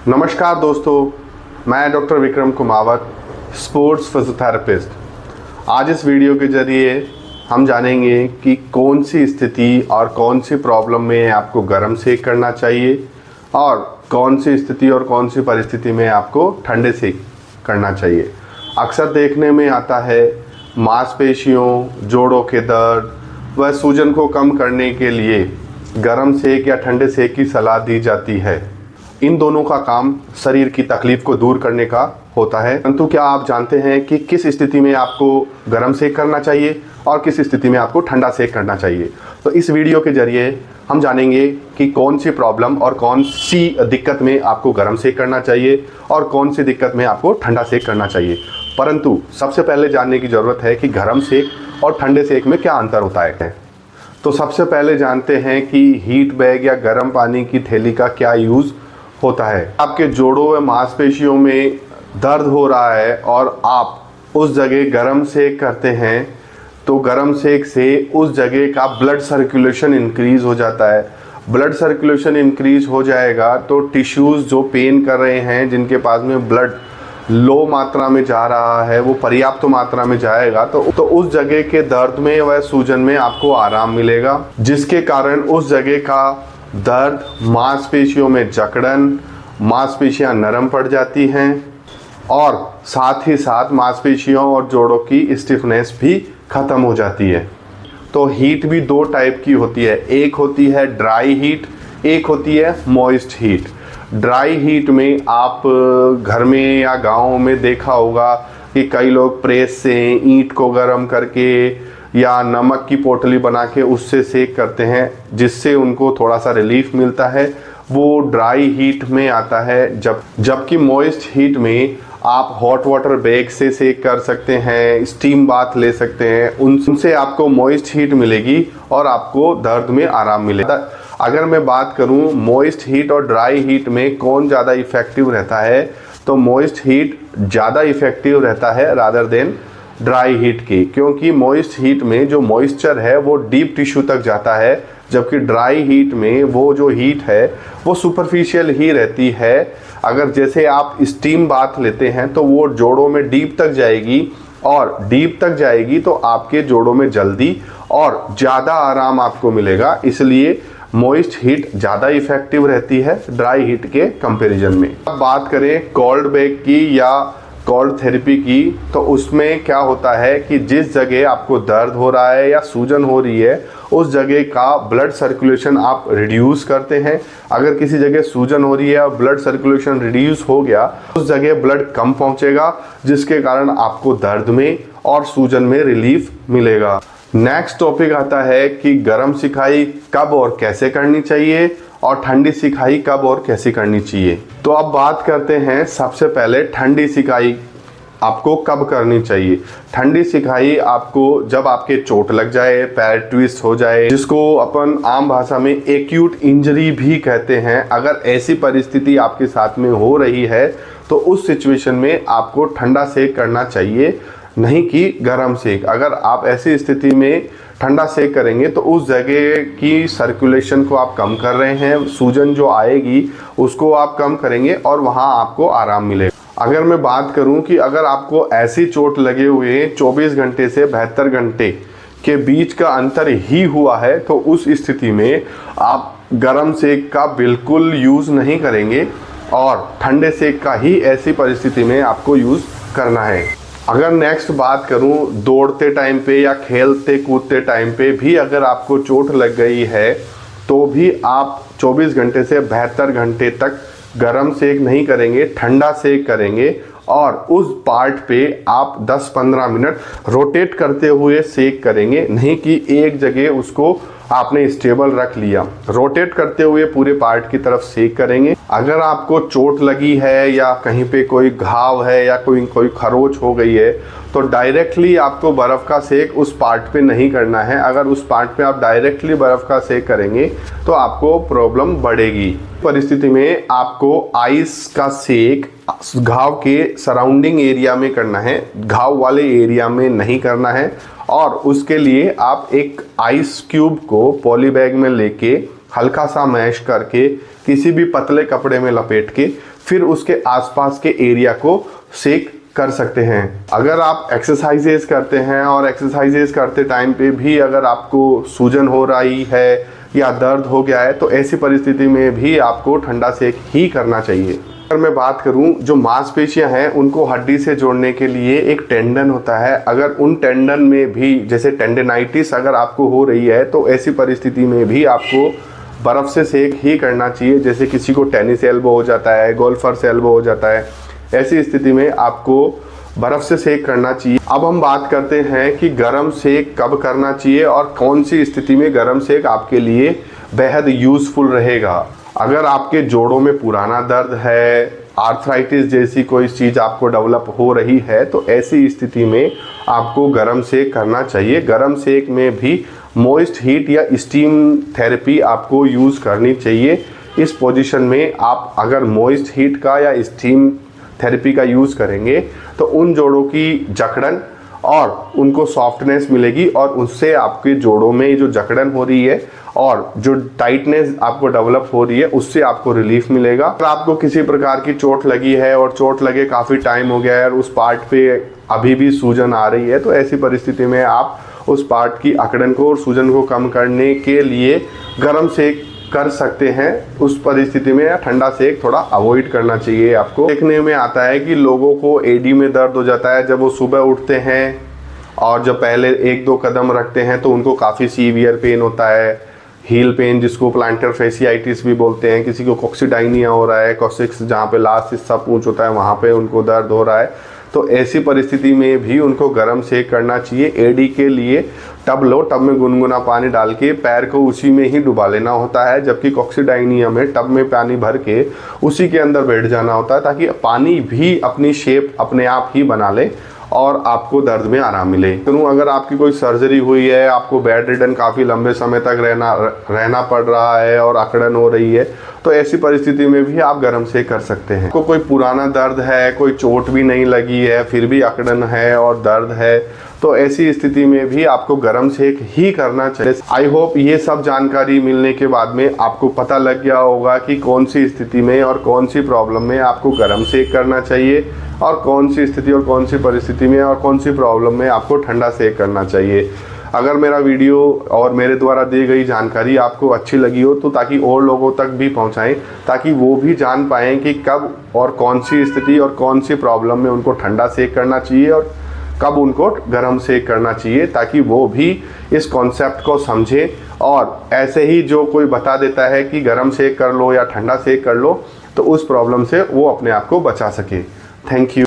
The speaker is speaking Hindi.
नमस्कार दोस्तों, मैं doctor Vikram Kumawat, sports physiotherapist. आज इस वीडियो के ज़रिए हम जानेंगे कि कौन सी स्थिति और कौन सी प्रॉब्लम में आपको गर्म सेक करना चाहिए और कौन सी स्थिति और कौन सी परिस्थिति में आपको ठंडे सेक करना चाहिए। अक्सर देखने में आता है मांसपेशियों, जोड़ों के दर्द व सूजन को कम करने के लिए गर्म सेक या ठंडे सेक की सलाह दी जाती है। इन दोनों का काम शरीर की तकलीफ को दूर करने का होता है, परंतु क्या आप जानते हैं कि किस स्थिति में आपको गर्म सेक करना चाहिए और किस स्थिति में आपको ठंडा सेक करना चाहिए। तो इस वीडियो के जरिए हम जानेंगे कि कौन सी प्रॉब्लम और कौन सी दिक्कत में आपको गर्म सेक करना चाहिए और कौन सी दिक्कत में आपको ठंडा सेक करना चाहिए। परंतु सबसे पहले जानने की ज़रूरत है कि गर्म सेक और ठंडे सेक में क्या अंतर होता है। तो सबसे पहले जानते हैं कि हीट बैग या गर्म पानी की थैली का क्या यूज़ होता है। आपके जोड़ों व मांसपेशियों में दर्द हो रहा है और आप उस जगह गर्म सेक करते हैं तो गर्म सेक से उस जगह का ब्लड सर्कुलेशन इंक्रीज़ हो जाता है। ब्लड सर्कुलेशन इंक्रीज़ हो जाएगा तो टिश्यूज़ जो पेन कर रहे हैं, जिनके पास में ब्लड लो मात्रा में जा रहा है, वो पर्याप्त मात्रा में जाएगा तो उस जगह के दर्द में व सूजन में आपको आराम मिलेगा, जिसके कारण उस जगह का दर्द, मांसपेशियों में जकड़न, मांसपेशियां नरम पड़ जाती हैं और साथ ही साथ मांसपेशियों और जोड़ों की स्टिफनेस भी ख़त्म हो जाती है। तो हीट भी दो टाइप की होती है, एक होती है ड्राई हीट, एक होती है मॉइस्ट हीट। ड्राई हीट में आप घर में या गाँव में देखा होगा कि कई लोग प्रेस से ईंट को गर्म करके या नमक की पोटली बना के उससे सेक करते हैं, जिससे उनको थोड़ा सा रिलीफ मिलता है। वो ड्राई हीट में आता है। जबकि मॉइस्ट हीट में आप हॉट वाटर बैग से सेक कर सकते हैं, स्टीम बाथ ले सकते हैं, उनसे आपको मॉइस्ट हीट मिलेगी और आपको दर्द में आराम मिलेगा। अगर मैं बात करूं मॉइस्ट हीट और ड्राई हीट में कौन ज़्यादा इफ़ेक्टिव रहता है, तो मॉइस्ट हीट ज़्यादा इफ़ेक्टिव रहता है रादर देन ड्राई हीट की, क्योंकि मॉइस्ट हीट में जो मॉइस्चर है वो डीप टिश्यू तक जाता है, जबकि ड्राई हीट में वो जो हीट है वो सुपरफिशियल ही रहती है। अगर जैसे आप स्टीम बाथ लेते हैं तो वो जोड़ों में डीप तक जाएगी और डीप तक जाएगी तो आपके जोड़ों में जल्दी और ज़्यादा आराम आपको मिलेगा। इसलिए मॉइस्ट हीट ज़्यादा इफ़ेक्टिव रहती है ड्राई हीट के कंपैरिजन में। अब बात करें कोल्ड बैग की या कोल्ड थेरेपी की, तो उसमें क्या होता है कि जिस जगह आपको दर्द हो रहा है या सूजन हो रही है उस जगह का ब्लड सर्कुलेशन आप रिड्यूस करते हैं। अगर किसी जगह सूजन हो रही है और ब्लड सर्कुलेशन रिड्यूस हो गया, उस जगह ब्लड कम पहुंचेगा, जिसके कारण आपको दर्द में और सूजन में रिलीफ मिलेगा। नेक्स्ट टॉपिक आता है कि गर्म सिकाई कब और कैसे करनी चाहिए और ठंडी सिकाई कब और कैसे करनी चाहिए। तो अब बात करते हैं सबसे पहले ठंडी सिकाई आपको कब करनी चाहिए। ठंडी सिकाई आपको जब आपके चोट लग जाए, पैर ट्विस्ट हो जाए, जिसको अपन आम भाषा में एक्यूट इंजरी भी कहते हैं, अगर ऐसी परिस्थिति आपके साथ में हो रही है तो उस सिचुएशन में आपको ठंडा सेक करना चाहिए, नहीं कि गर्म सेक। अगर आप ऐसी स्थिति में ठंडा सेक करेंगे तो उस जगह की सर्कुलेशन को आप कम कर रहे हैं, सूजन जो आएगी उसको आप कम करेंगे और वहाँ आपको आराम मिलेगा। अगर मैं बात करूं कि अगर आपको ऐसी चोट लगे हुए 24 घंटे से 72 घंटे के बीच का अंतर ही हुआ है तो उस स्थिति में आप गर्म सेक का बिल्कुल यूज़ नहीं करेंगे और ठंडे सेक का ही ऐसी परिस्थिति में आपको यूज़ करना है। अगर नेक्स्ट बात करूं दौड़ते टाइम पे या खेलते कूदते टाइम पे भी अगर आपको चोट लग गई है तो भी आप 24 घंटे से 72 घंटे तक गर्म सेक नहीं करेंगे, ठंडा सेक करेंगे और उस पार्ट पे आप 10-15 मिनट रोटेट करते हुए सेक करेंगे, नहीं कि एक जगह उसको आपने स्टेबल रख लिया। रोटेट करते हुए पूरे पार्ट की तरफ सेक करेंगे। अगर आपको चोट लगी है या कहीं पे कोई घाव है या कोई खरोच हो गई है तो डायरेक्टली आपको बर्फ़ का सेक उस पार्ट पे नहीं करना है। अगर उस पार्ट पे आप डायरेक्टली बर्फ़ का सेक करेंगे तो आपको प्रॉब्लम बढ़ेगी। परिस्थिति में आपको आइस का सेक घाव के सराउंडिंग एरिया में करना है, घाव वाले एरिया में नहीं करना है। और उसके लिए आप एक आइस क्यूब को पॉली बैग में लेके हल्का सा मैश करके किसी भी पतले कपड़े में लपेट के फिर उसके आसपास के एरिया को सेक कर सकते हैं। अगर आप एक्सरसाइजेस करते हैं और एक्सरसाइजेस करते टाइम पे भी अगर आपको सूजन हो रही है या दर्द हो गया है, तो ऐसी परिस्थिति में भी आपको ठंडा सेक ही करना चाहिए। अगर मैं बात करूं, जो मांसपेशियां हैं उनको हड्डी से जोड़ने के लिए एक टेंडन होता है। अगर उन टेंडन में भी जैसे टेंडनाइटिस अगर आपको हो रही है, तो ऐसी परिस्थिति में भी आपको बर्फ़ से सेक ही करना चाहिए। जैसे किसी को टेनिस एल्बो हो जाता है, गोल्फर्स एल्बो हो जाता है, ऐसी स्थिति में आपको बर्फ़ से सेक करना चाहिए। अब हम बात करते हैं कि गर्म सेक कब करना चाहिए और कौन सी स्थिति में गर्म सेक आपके लिए बेहद यूज़फुल रहेगा। अगर आपके जोड़ों में पुराना दर्द है, आर्थराइटिस जैसी कोई चीज़ आपको डेवलप हो रही है, तो ऐसी स्थिति में आपको गर्म सेक करना चाहिए। गर्म सेक में भी मॉइस्ट हीट या स्टीम थेरेपी आपको यूज़ करनी चाहिए। इस पोजीशन में आप अगर मॉइस्ट हीट का या स्टीम थेरेपी का यूज़ करेंगे तो उन जोड़ों की जकड़न और उनको सॉफ्टनेस मिलेगी और उससे आपके जोड़ों में जो जकड़न हो रही है और जो टाइटनेस आपको डेवलप हो रही है उससे आपको रिलीफ मिलेगा। अगर आपको किसी प्रकार की चोट लगी है और चोट लगे काफ़ी टाइम हो गया है और उस पार्ट पे अभी भी सूजन आ रही है, तो ऐसी परिस्थिति में आप उस पार्ट की अकड़न को और सूजन को कम करने के लिए गर्म सेक कर सकते हैं। उस परिस्थिति में ठंडा सेक थोड़ा अवॉइड करना चाहिए। आपको देखने में आता है कि लोगों को एडी में दर्द हो जाता है जब वो सुबह उठते हैं और जब पहले 1-2 कदम रखते हैं तो उनको काफ़ी सीवियर पेन होता है, हील पेन जिसको प्लांटर फेसियाइटिस भी बोलते हैं। किसी को कॉक्सीडाइनिया हो रहा है, कॉक्सिक्स जहाँ पे लास्ट हिस्सा पूंछ होता है वहाँ पे उनको दर्द हो रहा है, तो ऐसी परिस्थिति में भी उनको गर्म सेक करना चाहिए। एडी के लिए टब लो, टब में गुनगुना पानी डाल के पैर को उसी में ही डुबा लेना होता है, जबकि कॉक्सीडाइनिया में टब में पानी भर के उसी के अंदर बैठ जाना होता है ताकि पानी भी अपनी शेप अपने आप ही बना ले और आपको दर्द में आराम मिले। तो अगर आपकी कोई सर्जरी हुई है, आपको बेड रिडन काफ़ी लंबे समय तक रहना पड़ रहा है और अकड़न हो रही है, तो ऐसी परिस्थिति में भी आप गर्म सेक कर सकते हैं। आपको कोई पुराना दर्द है, कोई चोट भी नहीं लगी है, फिर भी अकड़न है और दर्द है, तो ऐसी स्थिति में भी आपको गर्म सेक ही करना चाहिए। आई होप ये सब जानकारी मिलने के बाद में आपको पता लग गया होगा कि कौन सी स्थिति में और कौन सी प्रॉब्लम में आपको गर्म सेक करना चाहिए और कौन सी स्थिति और कौन सी परिस्थिति में और कौन सी प्रॉब्लम में आपको ठंडा सेक करना चाहिए। अगर मेरा वीडियो और मेरे द्वारा दी गई जानकारी आपको अच्छी लगी हो तो ताकि और लोगों तक भी पहुंचाएं, ताकि वो भी जान पाएं कि कब और कौन सी स्थिति और कौन सी प्रॉब्लम में उनको ठंडा सेक करना चाहिए और कब उनको गर्म सेक करना चाहिए, ताकि वो भी इस कॉन्सेप्ट को समझें और ऐसे ही जो कोई बता देता है कि गर्म सेक कर लो या ठंडा सेक कर लो, तो उस प्रॉब्लम से वो अपने आप को बचा सके। Thank you.